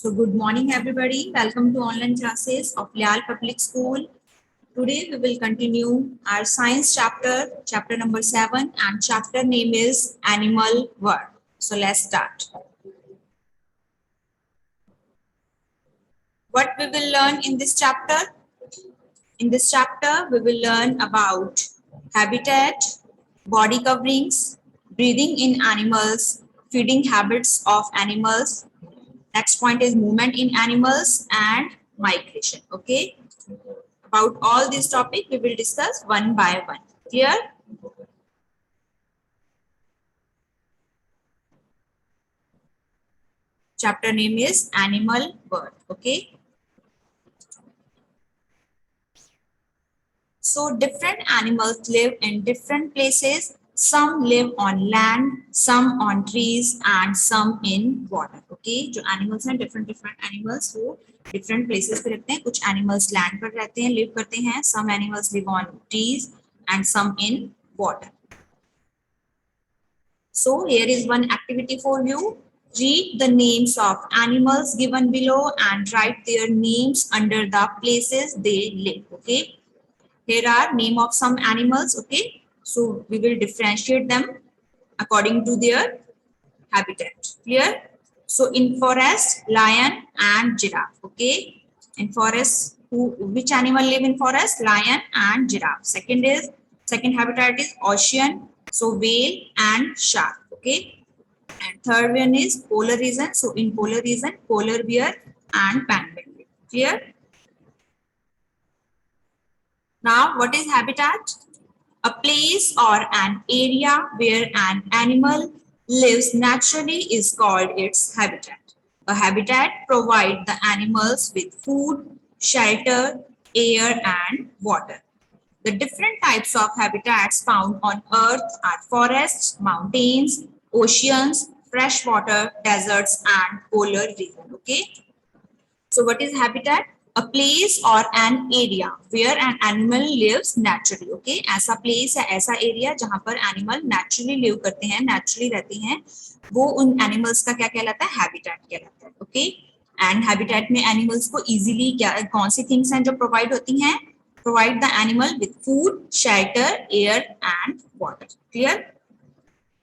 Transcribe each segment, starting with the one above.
So good morning everybody. Welcome to online classes of Lyall Public School. Today we will continue our science chapter number 7, and chapter name is Animal World. So let's start. What we will learn in this chapter? In this chapter we will learn about habitat, body coverings, breathing in animals, feeding habits of animals. Next point is movement in animals and migration. Okay. About all these topics, we will discuss one by one. Clear? Chapter name is Animal World. Okay. So different animals live in different places. Some live on land, some on trees, and some in water. Okay. जो animals हैं, different animals वो different places पे रहते हैं. कुछ animals land पर रहते हैं, live करते हैं. Some animals live on trees and some in water. So here is one activity for you. Read the names of animals given below and write their names under the places they live. Okay. Here are name of some animals. Okay. So we will differentiate them according to their habitat. Clear? So in forest, lion and giraffe. Okay. In forest, which animal live in forest? Lion and giraffe. Second habitat is ocean. So whale and shark. Okay. And third one is polar region. So in polar region, polar bear and penguin. Clear? Now, what is habitat? A place or an area where an animal lives naturally is called its habitat. A habitat provides the animals with food, shelter, air, and water. The different types of habitats found on Earth are forests, mountains, oceans, freshwater, deserts, and polar region. Okay. So what is habitat? A place or an area where an animal lives naturally. Okay. ऐसा place है, ऐसा area जहाँ पर animal naturally live करते हैं, naturally रहते हैं, वो उन animals का क्या कहलाता है? Habitat कहलाता है. Okay. And habitat में animals को easily क्या कौन सी things हैं जो provide होती हैं? Provide the animal with food, shelter, air and water. Clear?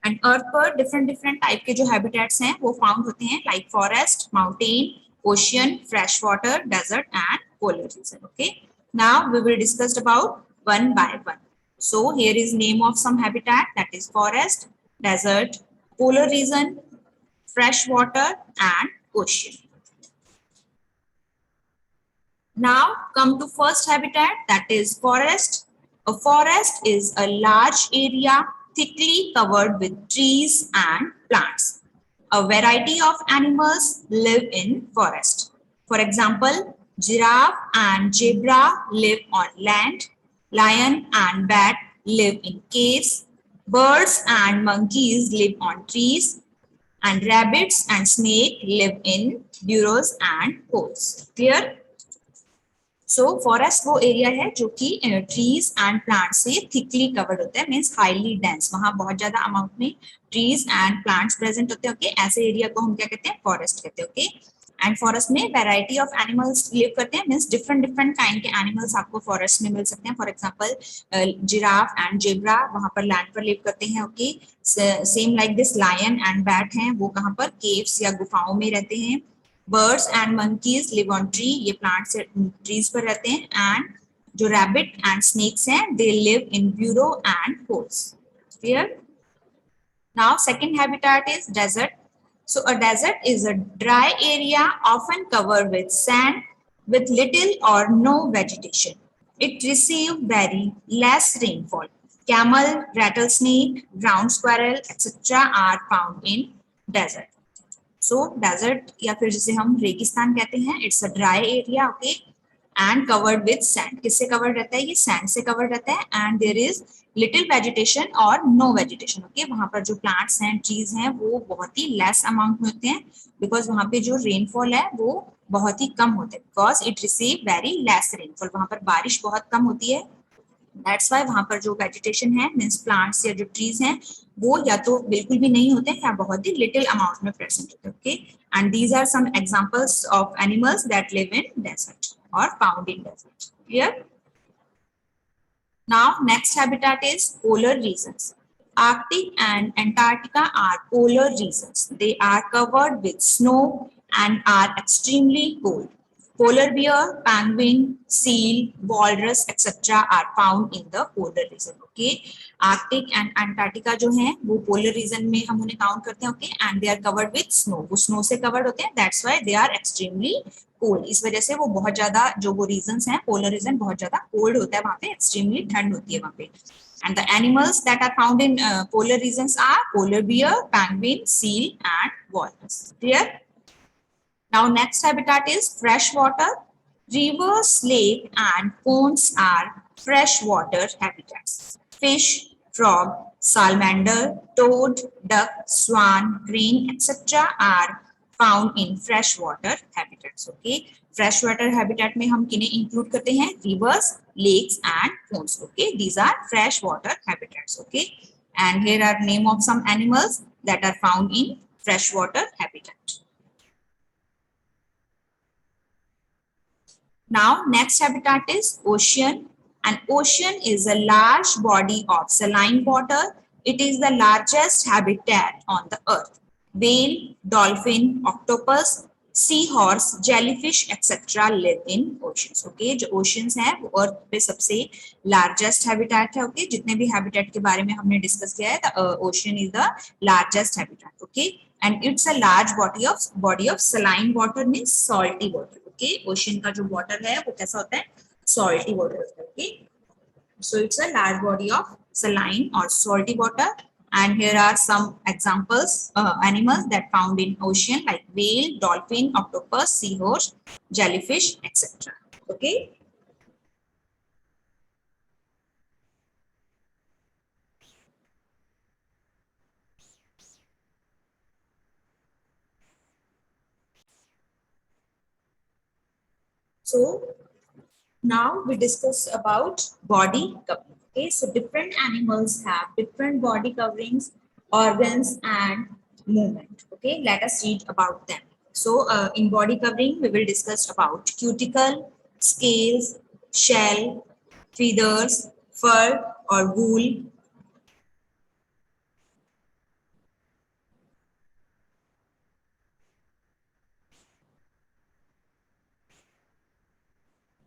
And earth पर different type के जो habitats हैं वो found होते हैं like forest, mountain, ocean, freshwater, desert and polar region. Okay. Now we will discuss about one by one. So here is name of some habitat, that is forest, desert, polar region, freshwater and ocean. Now come to first habitat, that is forest. A forest is a large area thickly covered with trees and plants. A variety of animals live in forest. For example, giraffe and zebra live on land. Lion and bat live in caves. Birds and monkeys live on trees. And rabbits and snakes live in burrows and holes. Clear? So forest वो area है जो कि trees and plant से thickly covered होता है, means highly dense, वहां बहुत ज्यादा अमाउंट में ट्रीज एंड प्लांट्स प्रेजेंट होते हैं. ओके. ऐसे एरिया को हम क्या कहते हैं? फॉरेस्ट कहते हैं. ओके. एंड फॉरेस्ट में वैरायटी ऑफ एनिमल्स लिव करते हैं, मींस डिफरेंट काइंड के एनिमल्स आपको फॉरेस्ट में मिल सकते हैं. For example giraffe and zebra वहां पर लैंड पर लिव करते हैं. Okay. Same like this lion and bat हैं, वो कहाँ पर? केव्स या गुफाओं में रहते हैं. Birds and monkeys live on tree, ये plants trees पर रहते हैं. And जो rabbit and snakes हैं, they live in burrow and holes. Clear? Now second habitat is desert. So a desert is a dry area often covered with sand with little or no vegetation. It receives very less rainfall. Camel, rattlesnake, ground squirrel, etc. are found in desert. So desert या फिर जिसे हम रेगिस्तान कहते हैं, it's a dry area. Okay. And covered with sand. किससे covered रहता है? ये सैंड से कवर्ड रहता है. And there is little vegetation और नो वेजिटेशन. ओके. वहां पर जो प्लांट्स हैं, ट्रीज हैं, वो बहुत ही लेस अमाउंट में होते हैं, बिकॉज वहां पे जो रेनफॉल है वो बहुत ही कम होता है, because it receive very less rainfall. वहां पर बारिश बहुत कम होती है. दैट्स वाई वहां पर जो वेजिटेशन है मीन्स प्लांट्स या जो ट्रीज हैं वो या तो बिल्कुल भी नहीं होते या बहुत ही लिटिल अमाउंट में प्रेजेंट होते हैं. Okay, and these are some examples of animals that live in desert और found in desert. Clear? Now, next habitat is polar regions. Arctic and Antarctica are polar regions. They are covered with snow and are extremely cold. Polar bear, penguin, seal, walrus, etc. are found in the polar region. Okay, Arctic and Antarctica जो हैं वो polar region में हम उन्हें count करते हैं. Okay, and they are covered with snow. वो snow से covered होते हैं. That's why they are extremely cold. इस वजह से वो बहुत ज्यादा जो वो रीजन्स हैं पोलर रीजन बहुत ज्यादा कोल्ड होता है वहां पे, एक्सट्रीमली ठंड होती है वहां पे. And the animals that are found in polar regions are polar bear, penguin, seal and walrus. Clear? Now next habitat is fresh water. Rivers, lake and ponds are freshwater habitats. Fish, frog, salamander, toad, duck, swan, crane, etc. are found in freshwater habitats. Okay, freshwater habitat में हम किन्हें include करते हैं? Rivers, lakes and ponds. Okay, these are freshwater habitats. Okay, and here are name of some animals that are found in freshwater habitat. Now, next habitat is ocean. An ocean is a large body of saline water. It is the largest habitat on the earth. Whale, dolphin, octopus, seahorse, jellyfish, etc. live in oceans. Okay, जो oceans हैं वो earth पे सबसे largest habitat है. Okay, जितने भी habitat के बारे में हमने discuss किया है, the ocean is the largest habitat. Okay, and it's a large body of saline water means salty water. Okay, ocean का जो water है वो कैसा होता है? Salty water होता है. Okay, so it's a large body of saline or salty water. And here are some examples animals that found in ocean like whale, dolphin, octopus, seahorse, jellyfish, etc. Okay. So now we discuss about body covering. Okay, so different animals have different body coverings, organs and movement. Okay, let us read about them. So in body covering we will discuss about cuticle, scales, shell, feathers, fur or wool.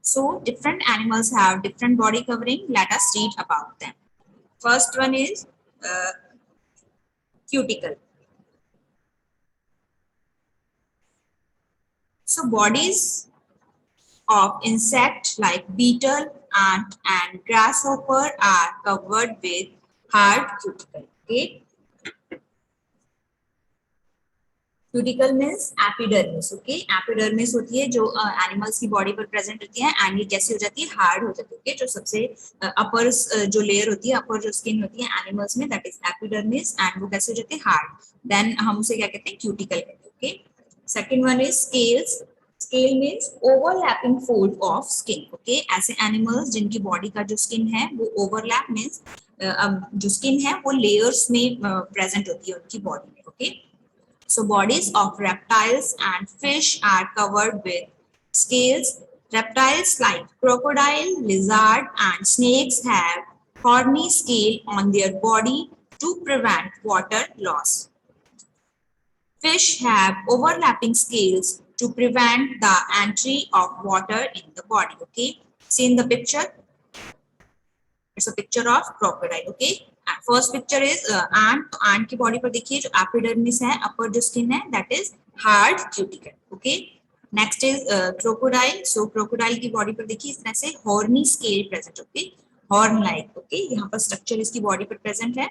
So different animals have different body covering. Let us read about them. First one is cuticle. So bodies of insect like beetle, ant and grasshopper are covered with hard cuticle. Okay. Cuticle means epidermis. Okay, epidermis होती है जो animals की body पर present होती है and ये कैसी हो जाती है? हार्ड हो जाती है. Okay, जो सबसे अपर जो लेयर होती है, अपर जो स्किन होती है एनिमल्स में, दैट इज एपिडर्मिस एंड वो कैसे हो जाती है? हार्ड. देन हम उसे क्या कहते हैं? क्यूटिकल कहते हैं. Okay, second one is scales. Scale means overlapping fold of skin. Okay, ऐसे एनिमल्स जिनकी बॉडी का जो स्किन है वो ओवरलैप मीन्स जो स्किन है वो लेयर्स में प्रेजेंट होती है उनकी बॉडी में. Okay, so bodies of reptiles and fish are covered with scales. Reptiles like crocodile, lizard and snakes have horny scale on their body to prevent water loss. Fish have overlapping scales to prevent the entry of water in the body. Okay, see in the picture, it's a picture of crocodile. Okay, first picture is ant. ant की body पर देखिए जो epidermis है, अपर जो skin है that is hard cuticle. Okay, next is crocodile. So crocodile की body पर देखिए इस तरह से horny scale present. Okay, horn like. Okay, यहाँ पर स्ट्रक्चर इसकी बॉडी पर प्रेजेंट है.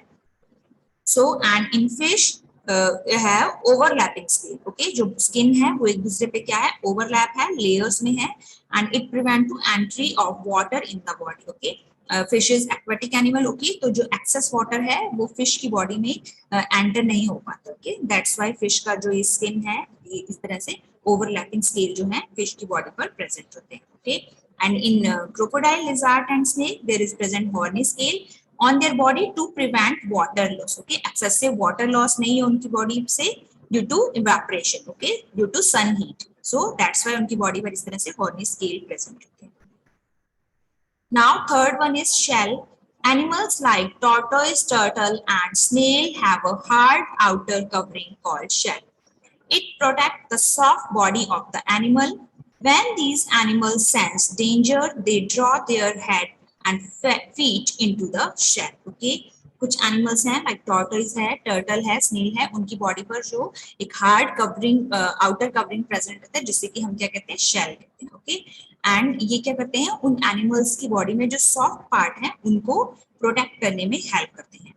So and in fish have overlapping scale. Okay, जो स्किन है वो एक दूसरे पे क्या है? ओवरलैप है, लेयर्स में है and it prevent to entry of water in the body. Okay, fish is aquatic animal. Okay, तो जो एक्सेस वाटर है वो फिश की बॉडी में एंटर नहीं हो पाता. ओके, दैट्स व्हाई फिश का जो स्किन है ये इस तरह से ओवरलैपिंग स्केल जो है फिश की बॉडी पर प्रेजेंट होते हैं. Okay, And in crocodile, lizard, and snake, there is present horny scale on their body to prevent water loss. Okay, excessive water loss नहीं है उनकी body से due to evaporation. Okay, due to sun heat. So that's why उनकी body पर इस तरह से horny scale present होते हैं. Now third one is shell. Animals like tortoise, turtle, and snail have a hard outer covering called shell. It protects the soft body of the animal. When these animals sense danger, they draw their head and feet into the shell. Okay, कुछ animals हैं like tortoise है, turtle है, snail है, उनकी body पर जो एक hard covering outer covering present रहता है जिससे कि हम क्या कहते हैं, शेल कहते हैं. ओके, एंड ये क्या करते हैं, उन एनिमल्स की बॉडी में जो सॉफ्ट पार्ट है उनको प्रोटेक्ट करने में हेल्प करते हैं.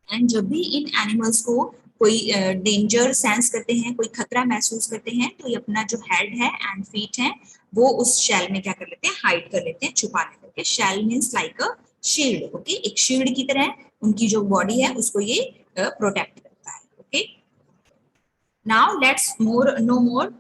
एंड जब भी इन एनिमल्स को कोई डेंजर सेंस करते हैं, कोई खतरा महसूस करते हैं, तो ये अपना जो हेड है एंड फीट है वो उस शेल में क्या कर लेते हैं, हाइड कर लेते हैं, छुपा लेते हैं. Okay, shell means like a shield. Okay, एक शील्ड की तरह उनकी जो बॉडी है उसको ये प्रोटेक्ट करता है. Okay, now let's no more.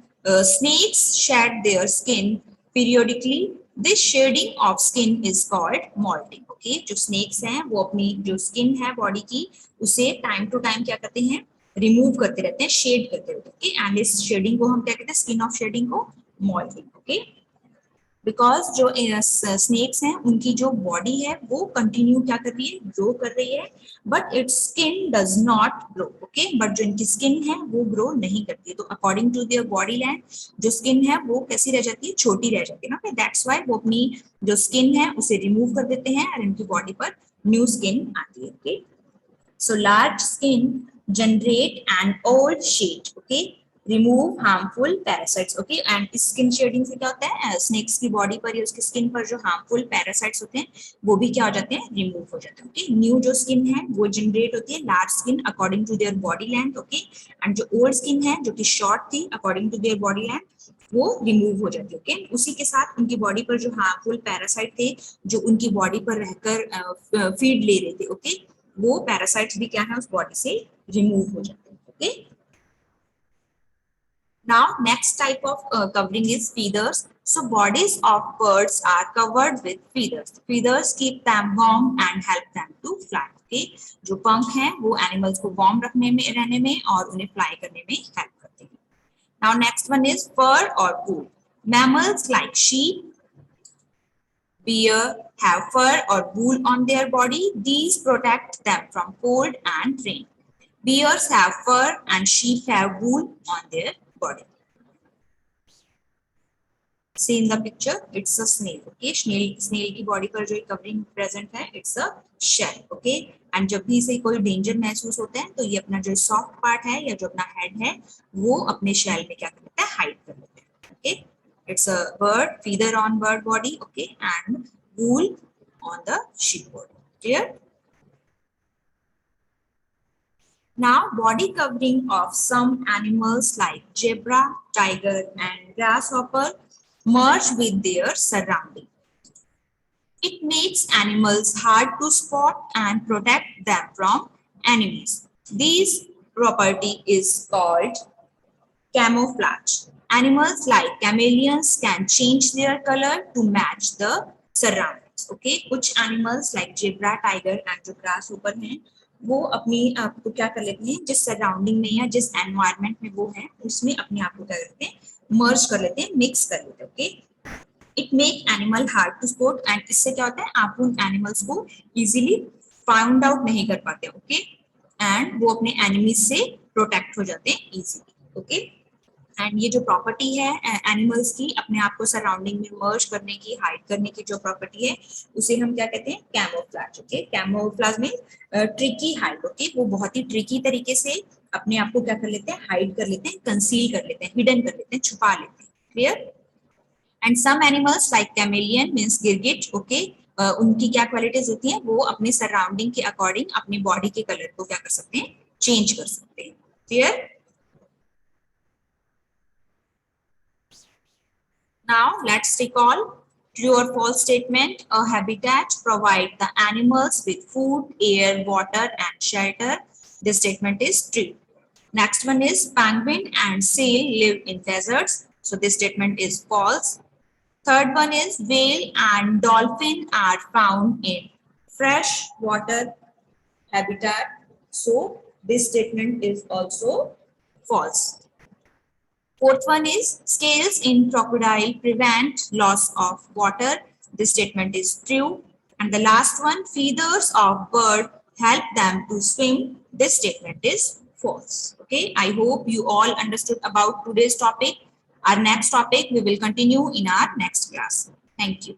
Snakes shed their skin periodically. This shedding of skin is called molting. Okay, जो snakes हैं वो अपनी जो skin है बॉडी की उसे टाइम टू टाइम क्या करते हैं, रिमूव करते रहते हैं, शेड करते रहते हैं. ओके, एंड इस शेडिंग को हम क्या कहते हैं, स्किन ऑफ शेडिंग को मॉल्टिंग. ओके, बिकॉज जो स्नेक्स हैं उनकी जो बॉडी है वो कंटिन्यू क्या कर रही है, ग्रो कर रही है, but it's skin does not grow. Okay, but जो इनकी स्किन है वो ग्रो नहीं करती है. तो according to their body land जो स्किन है वो कैसी रह जाती है, छोटी रह जाती है ना. दैट्स वाई वो अपनी जो स्किन है उसे रिमूव कर देते हैं और इनकी बॉडी पर न्यू स्किन आती है. Okay, so large skin generate an old sheet. Okay, remove harmful parasites. Okay, and skin shedding से क्या होता है, snakes की body पर या उसकी skin पर जो harmful parasites होते हैं वो भी क्या हो जाते हैं, remove हो जाते हैं. Okay, new जो skin है वो generate होती है, large skin according to their body length. Okay, and जो old skin है जो कि short थी according to their body length वो रिमूव हो जाती है. ओके, उसी के साथ उनकी बॉडी पर जो हार्मफुल पैरासाइट थे जो उनकी बॉडी पर रहकर फीड ले रहे थे, ओके, वो पैरासाइट्स भी क्या है उस बॉडी से रिमूव हो जाते हैं. Okay, now next type of covering is feathers. So bodies of birds are covered with feathers. Feathers keep them warm and help them to fly. Okay, जो पंख हैं वो एनिमल्स को वार्म रखने में, रहने में और उन्हें फ्लाई करने में हेल्प करते हैं. Now next one is fur or wool. Mammals like sheep, bear have fur or wool on their body. These protect them from cold and rain. Bears have fur and sheep have wool on their body. See in the picture, it's a snail. Okay, snail की body पर जो covering present है, it's a shell. Okay, and जब भी इसे कोई danger महसूस होता है तो ये अपना जो soft part है या जो अपना head है वो अपने shell में क्या कर लेता है, hide कर लेता है. Okay, it's a bird, feather on bird body. Okay, and wool on the sheep body. Clear? Now body covering of some animals like zebra, tiger, and grasshopper merge with their surrounding. It makes animals hard to spot and protect them from enemies. This property is called camouflage. Animals like chameleons can change their color to match the surroundings. Okay, कुछ animals like zebra, tiger and जो grasshopper हैं वो अपनी आप को क्या कर लेते हैं, जिस सराउंडिंग में या जिस एनवायरनमेंट में वो है उसमें अपने आप को क्या करते हैं, मर्ज कर लेते हैं, मिक्स कर लेते हैं. Okay, it make animal hard to spot and इससे क्या होता है, आप उन एनिमल्स को इजीली फाउंड आउट नहीं कर पाते. ओके, एंड वो अपने एनिमीज से प्रोटेक्ट हो जाते हैं इजीली. ओके, एंड ये जो प्रॉपर्टी है एनिमल्स की अपने आप को सराउंडिंग में मर्ज करने की, हाइड करने की जो प्रॉपर्टी है उसे हम क्या कहते हैं, कैमोफ्लेज. ओके, कैमोफ्लेज में ट्रिकी हाइड. ओके, वो बहुत ही ट्रिकी तरीके से अपने आप को क्या कर लेते हैं, हाइड कर लेते हैं, कंसील कर लेते हैं, हिडन कर लेते हैं, छुपा लेते हैं. Clear? And some animals like chameleon means गिरगिट. ओके, उनकी क्या क्वालिटीज होती हैं, वो अपने सराउंडिंग के अकॉर्डिंग अपनी बॉडी के कलर को क्या कर सकते हैं, चेंज कर सकते हैं. Clear? Now let's recall true or false statement. A habitat provides the animals with food, air, water and shelter. This statement is true. Next one is penguin and seal live in deserts. So this statement is false. Third one is whale and dolphin are found in fresh water habitat. So this statement is also false. Fourth one is scales in crocodile prevent loss of water. This statement is true. And the last one, feathers of bird help them to swim. This statement is false. Okay, I hope you all understood about today's topic. Our next topic we will continue in our next class. Thank you.